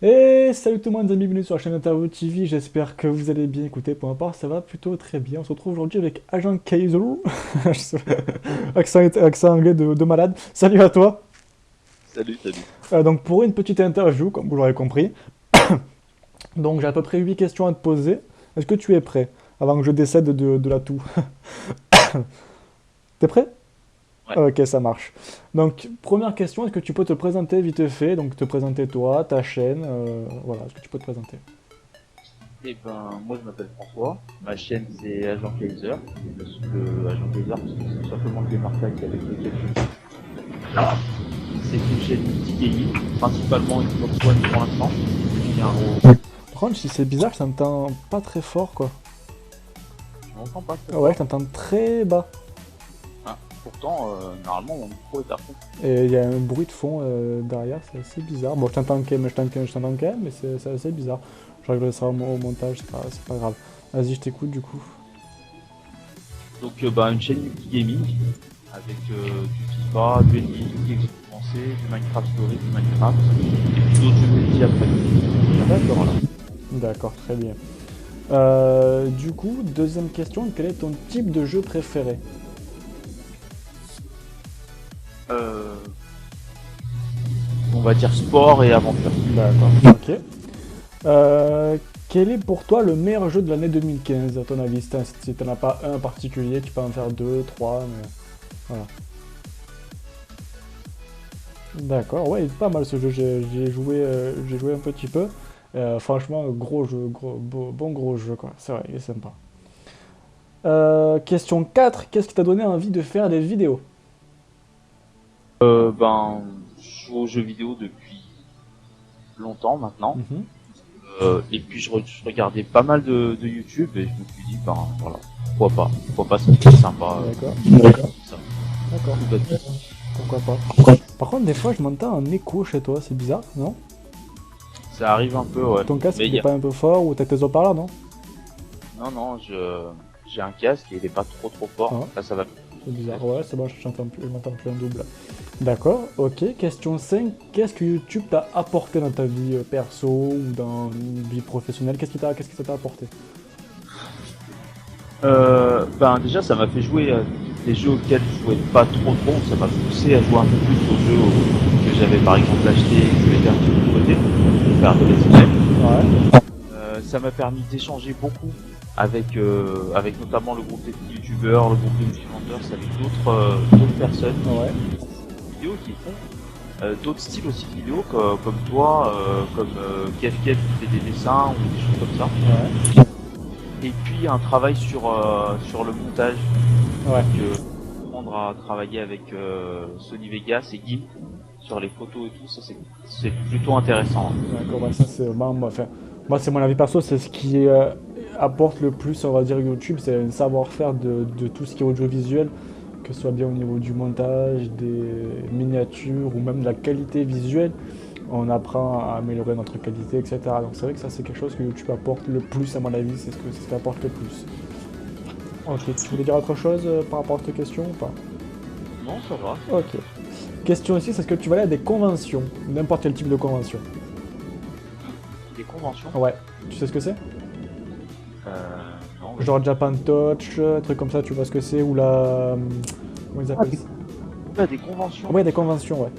Et salut tout le monde, les amis, bienvenue sur la chaîne Interview TV, j'espère que vous allez bien. Écoutez, pour ma part, ça va plutôt très bien. On se retrouve aujourd'hui avec Agent Kaiser, accent anglais de malade. Salut à toi. Salut, salut. Donc pour une petite interview, comme vous l'aurez compris, donc j'ai à peu près 8 questions à te poser. Est-ce que tu es prêt avant que je décède de la toux? T'es prêt? Ouais. Ok, ça marche. Donc première question, est-ce que tu peux te présenter vite fait? Donc te présenter toi, ta chaîne, voilà, est-ce que tu peux te présenter? Eh ben, moi je m'appelle François. Ma chaîne c'est Agent Kaiser. Parce que Agent Kaiser, parce que c'est tout simplement le démarquage avec lequel je suis. C'est une chaîne multi-gaming, principalement Xbox One pour l'instant. Il y a un gros. Par contre, si c'est bizarre, je t'entends pas très fort, quoi. Je m'entends pas très Ouais, je fort. t'entends très bas. Ah, pourtant, normalement mon micro est à fond. Et il y a un bruit de fond derrière, c'est assez bizarre. Bon, je t'entends quand même, mais c'est assez bizarre. Je réglerai ça au montage, c'est pas grave. Vas-y, je t'écoute du coup. Donc une chaîne multi-gaming avec du FIFA, du NBA, du Xbox français, du Minecraft Story, du Minecraft, et puis d'autres jeux multi après. D'accord. Voilà. D'accord, très bien. Du coup, deuxième question, quel est ton type de jeu préféré? Euh, on va dire sport et aventure. D'accord, ok. Quel est pour toi le meilleur jeu de l'année 2015, à ton avis? Si t'en as pas un en particulier, tu peux en faire deux, trois, mais voilà. D'accord, ouais, il est pas mal ce jeu, j'ai joué un petit peu. Franchement, gros jeu, bon gros jeu, quoi. C'est vrai, il est sympa. Question 4, qu'est-ce qui t'a donné envie de faire des vidéos? Je joue aux jeux vidéo depuis longtemps maintenant. Mhm. Et puis je regardais pas mal de YouTube et je me suis dit, voilà, pourquoi pas, ça peut être sympa. D'accord, Ça, d'accord, tout bête. pourquoi pas. Par contre, des fois, je m'entends en écho chez toi, c'est bizarre, non? Ça arrive un peu, ouais. Ton casque, Mais il est pas un peu fort ou t'as tes haut-parleurs, non? non, j'ai un casque et il est pas trop fort. Ah, Là, ça va. c'est bizarre, ouais, c'est bon, je m'entends plus en double. D'accord, ok. Question 5, qu'est-ce que YouTube t'a apporté dans ta vie perso ou dans une vie professionnelle? Qu'est-ce que ça t'a apporté? Déjà, ça m'a fait jouer à des jeux auxquels je jouais pas trop. Ça m'a poussé à jouer un peu plus aux jeux que j'avais par exemple acheté et que je mettais un petit peu de côté pour faire des let's. Ouais, Ça m'a permis d'échanger beaucoup avec notamment le groupe des youtubeurs, le groupe de Multivendors, avec d'autres personnes ouais. qui font des vidéos, qui font d'autres styles aussi de vidéos, comme toi, comme Kev qui fait des dessins ou des choses comme ça. Ouais, Et puis un travail sur le montage, ouais, donc apprendre à travailler avec Sony Vegas et GIMP sur les photos et tout, ça c'est plutôt intéressant. d'accord, ouais, ça c'est enfin, moi c'est mon avis perso, c'est ce qui apporte le plus, on va dire, YouTube, c'est un savoir-faire de tout ce qui est audiovisuel, que ce soit bien au niveau du montage, des miniatures ou même de la qualité visuelle. On apprend à améliorer notre qualité, etc. Donc c'est vrai que ça c'est quelque chose que YouTube apporte le plus à mon avis, c'est ce qui apporte le plus. Ok, tu voulais dire autre chose par rapport à cette question ou pas? Non, ça va. Ok. Question ici, c'est est-ce que tu vas aller à des conventions? N'importe quel type de convention. Des conventions. Ouais. Tu sais ce que c'est? Non, Genre vas-y. Japan Touch, truc comme ça, tu vois ce que c'est? Ou la... Comment ils Ah, appellent ça? des conventions. Ouais, des conventions, ouais.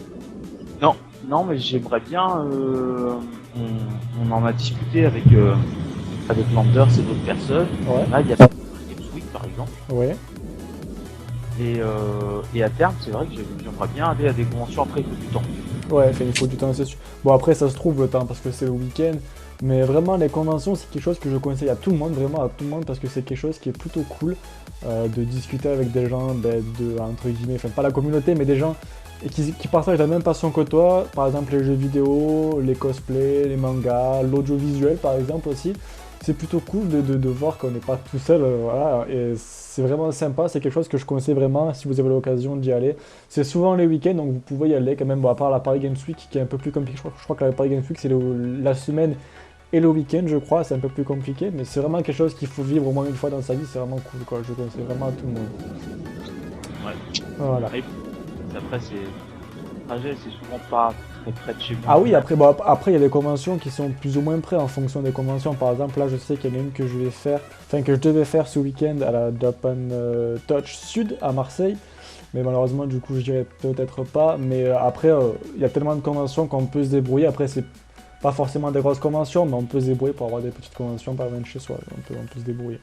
Non, non, mais j'aimerais bien. On en a discuté avec Landers et d'autres personnes. Ouais. Là, il y a Games Week par exemple. Ouais. Et à terme, c'est vrai que j'aimerais bien aller à des conventions. Après, il faut du temps. Ouais, enfin, il faut du temps, c'est sûr. Bon, après, ça se trouve le temps parce que c'est le week-end. Mais vraiment, les conventions, c'est quelque chose que je conseille à tout le monde, vraiment à tout le monde, parce que c'est quelque chose qui est plutôt cool de discuter avec des gens, ben, entre guillemets, enfin, pas la communauté, mais des gens qui partagent la même passion que toi. Par exemple, les jeux vidéo, les cosplays, les mangas, l'audiovisuel, par exemple, aussi. C'est plutôt cool de voir qu'on n'est pas tout seul, voilà, et c'est vraiment sympa, c'est quelque chose que je conseille vraiment si vous avez l'occasion d'y aller. C'est souvent les week-ends, donc vous pouvez y aller quand même. Bon, à part la Paris Games Week qui est un peu plus compliqué. Je crois que la Paris Games Week c'est la semaine et le week-end, je crois. C'est un peu plus compliqué, mais c'est vraiment quelque chose qu'il faut vivre au moins une fois dans sa vie. C'est vraiment cool, quoi. Je conseille vraiment à tout le monde. Ouais. Voilà. Et après, c'est le trajet, c'est souvent pas très près de chez moi. Ah oui, après, bon, après il y a des conventions qui sont plus ou moins près en fonction des conventions. Par exemple, là je sais qu'il y en a une que je vais faire, enfin que je devais faire ce week-end à la Japan Touch Sud à Marseille. Mais malheureusement, du coup, je dirais peut-être pas. Mais après, il y a tellement de conventions qu'on peut se débrouiller. Après, c'est pas forcément des grosses conventions, mais on peut se débrouiller pour avoir des petites conventions par loin de chez soi. On peut se débrouiller.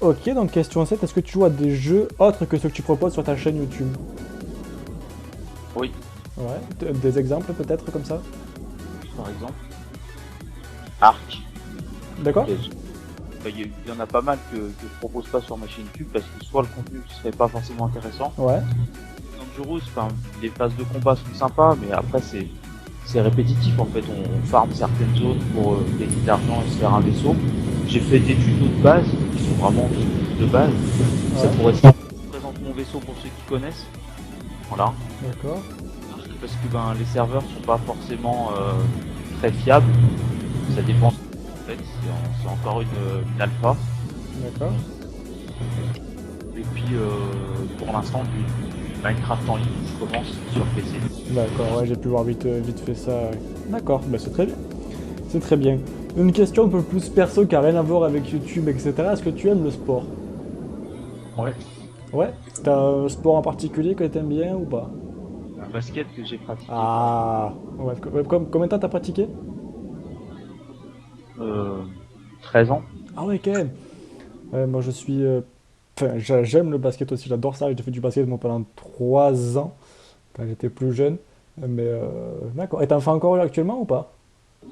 Ok, donc question 7, est-ce que tu joues à des jeux autres que ceux que tu proposes sur ta chaîne YouTube? Oui, Ouais, des exemples peut-être comme ça? par exemple. Arc. D'accord? Il y en a pas mal que je propose pas sur ma chaîne YouTube parce que soit le contenu serait pas forcément intéressant. Ouais, Dangerous, enfin, les phases de combat sont sympas, mais après c'est répétitif en fait. On farm certaines zones pour gagner de l'argent et se faire un vaisseau. J'ai fait des tutos de base qui sont vraiment de base. Ça ouais, pourrait être. Je présente mon vaisseau pour ceux qui connaissent. Voilà. d'accord, Parce que ben les serveurs sont pas forcément très fiables. Ça dépend. En fait, c'est encore une alpha. d'accord. Et puis pour l'instant du Minecraft en ligne, je commence sur PC. D'accord, ouais, j'ai pu voir vite fait ça. Ouais. D'accord, bah c'est très bien. C'est très bien. Une question un peu plus perso qui a rien à voir avec YouTube, etc. Est-ce que tu aimes le sport? Ouais. Ouais? T'as un sport en particulier que t'aimes bien ou pas? Un basket que j'ai pratiqué Ah, ouais, combien de temps t'as pratiqué? euh, 13 ans. Ah ouais, quand même. Ouais, moi je suis... Enfin, j'aime le basket aussi, j'adore ça. J'ai fait du basket moi, pendant 3 ans, quand j'étais plus jeune. Mais d'accord. Et t'en fais encore actuellement ou pas?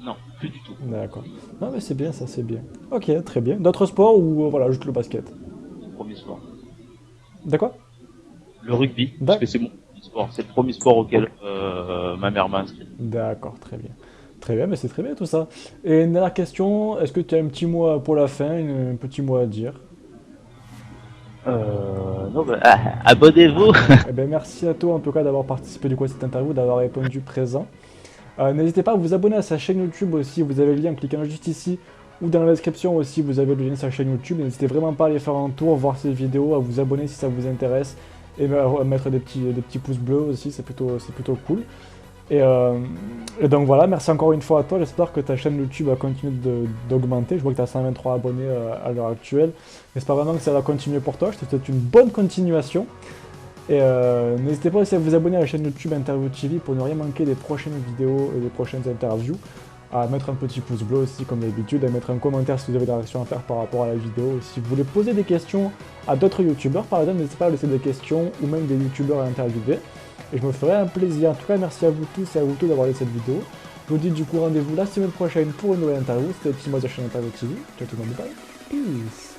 Non, plus du tout. D'accord. Non mais c'est bien ça, c'est bien. Ok, très bien. D'autres sports ou voilà, juste le basket? Premier sport. D'accord? Le rugby, parce que c'est mon premier sport. C'est le premier sport auquel ma mère m'a inscrit. D'accord, très bien. Très bien, mais c'est très bien tout ça. Et une dernière question, est-ce que tu as un petit mot pour la fin, un petit mot à dire? Non, bah, abonnez-vous. Eh bien, merci à toi en tout cas d'avoir participé du coup à cette interview, d'avoir répondu présent. N'hésitez pas à vous abonner à sa chaîne YouTube aussi, vous avez le lien en cliquant juste ici ou dans la description aussi, vous avez le lien de sa chaîne YouTube. N'hésitez vraiment pas à aller faire un tour, voir ses vidéos, à vous abonner si ça vous intéresse et à mettre des petits pouces bleus aussi, c'est plutôt cool. Et donc voilà, merci encore une fois à toi. J'espère que ta chaîne YouTube va continuer d'augmenter. Je vois que tu as 123 abonnés à l'heure actuelle. J'espère vraiment que ça va continuer pour toi. Je te souhaite une bonne continuation. Et n'hésitez pas aussi à vous abonner à la chaîne YouTube Interview TV pour ne rien manquer des prochaines vidéos et des prochaines interviews. À mettre un petit pouce bleu aussi comme d'habitude, à mettre un commentaire si vous avez des réactions à faire par rapport à la vidéo. Si vous voulez poser des questions à d'autres youtubeurs par exemple, n'hésitez pas à laisser des questions ou même des youtubeurs à interviewer. Et je me ferai un plaisir. En tout cas, merci à vous tous et à vous tous d'avoir regardé cette vidéo. Je vous dis du coup rendez-vous la semaine prochaine pour une nouvelle interview. C'était Timo de la chaîne Interview TV. Ciao tout le monde, bye. Peace.